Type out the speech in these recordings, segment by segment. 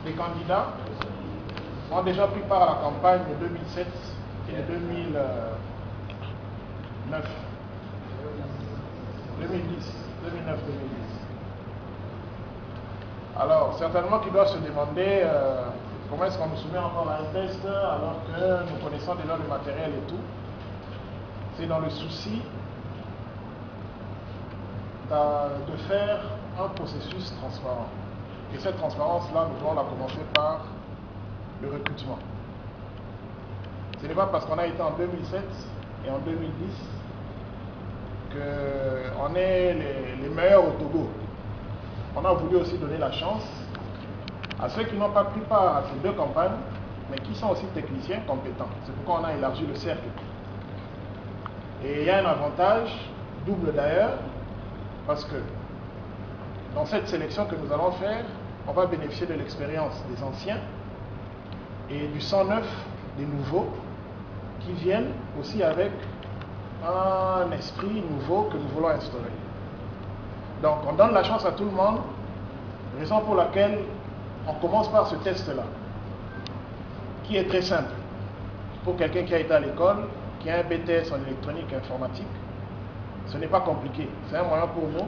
les candidats ont déjà pris part à la campagne de 2007 et de 2009. 2010. Alors, certainement qu'ils doivent se demander comment est-ce qu'on nous soumet encore à un test alors que nous connaissons déjà le matériel et tout. C'est dans le souci de faire un processus transparent. Et cette transparence-là, nous devons la commencer par le recrutement. Ce n'est pas parce qu'on a été en 2007 et en 2010 qu'on est les meilleurs au Togo. On a voulu aussi donner la chance à ceux qui n'ont pas pris part à ces deux campagnes, mais qui sont aussi techniciens compétents. C'est pourquoi on a élargi le cercle. Et il y a un avantage, double d'ailleurs, parce que dans cette sélection que nous allons faire, on va bénéficier de l'expérience des anciens et du sang neuf des nouveaux qui viennent aussi avec un esprit nouveau que nous voulons instaurer. Donc on donne la chance à tout le monde, raison pour laquelle on commence par ce test-là, qui est très simple. Pour quelqu'un qui a été à l'école, qui a un BTS en électronique et informatique, ce n'est pas compliqué. C'est un moyen pour nous,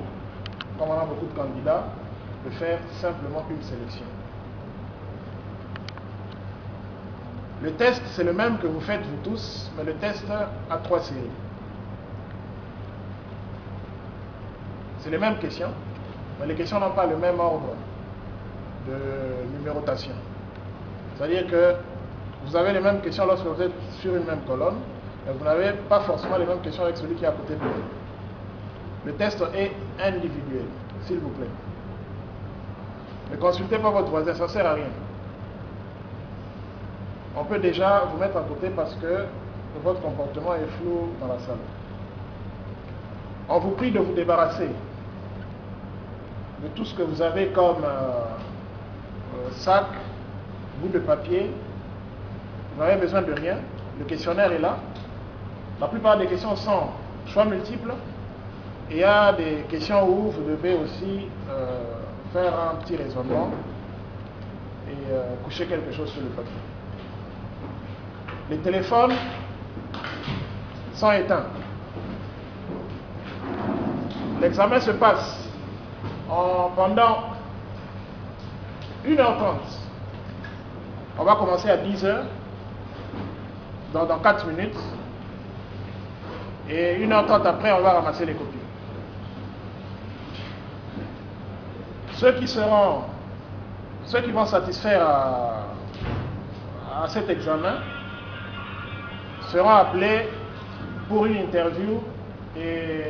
comme on a beaucoup de candidats, de faire simplement une sélection. Le test, c'est le même que vous faites vous tous, mais le test a 3 séries. C'est les mêmes questions, mais les questions n'ont pas le même ordre de numérotation. C'est-à-dire que vous avez les mêmes questions lorsque vous êtes sur une même colonne, mais vous n'avez pas forcément les mêmes questions avec celui qui est à côté de vous. Le test est individuel, s'il vous plaît. Ne consultez pas votre voisin, ça ne sert à rien. On peut déjà vous mettre à côté parce que votre comportement est flou dans la salle. On vous prie de vous débarrasser de tout ce que vous avez comme sac, bout de papier. Vous n'avez besoin de rien. Le questionnaire est là. La plupart des questions sont choix multiples. Et il y a des questions où vous devez aussi faire un petit raisonnement et coucher quelque chose sur le papier. Les téléphones sont éteints. L'examen se passe pendant 1h30. On va commencer à 10h, dans 4 minutes. Et 1h30 après, on va ramasser les copies. Ceux qui vont satisfaire à cet examen seront appelés pour une interview et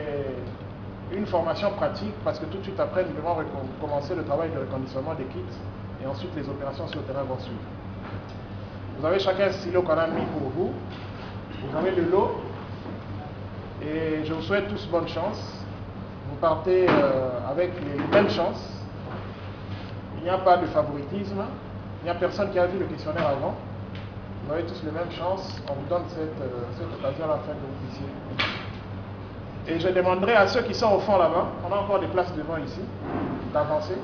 une formation pratique, parce que tout de suite après, nous devons commencer le travail de reconditionnement des kits et ensuite les opérations sur le terrain vont suivre. Vous avez chacun un stylo qu'on a mis pour vous. Vous avez de l'eau et je vous souhaite tous bonne chance. Vous partez avec les mêmes chances. Il n'y a pas de favoritisme. Il n'y a personne qui a vu le questionnaire avant. Vous avez tous les mêmes chances. On vous donne cette occasion à la fin que vous puissiez. Et je demanderai à ceux qui sont au fond là-bas, on a encore des places devant ici, d'avancer.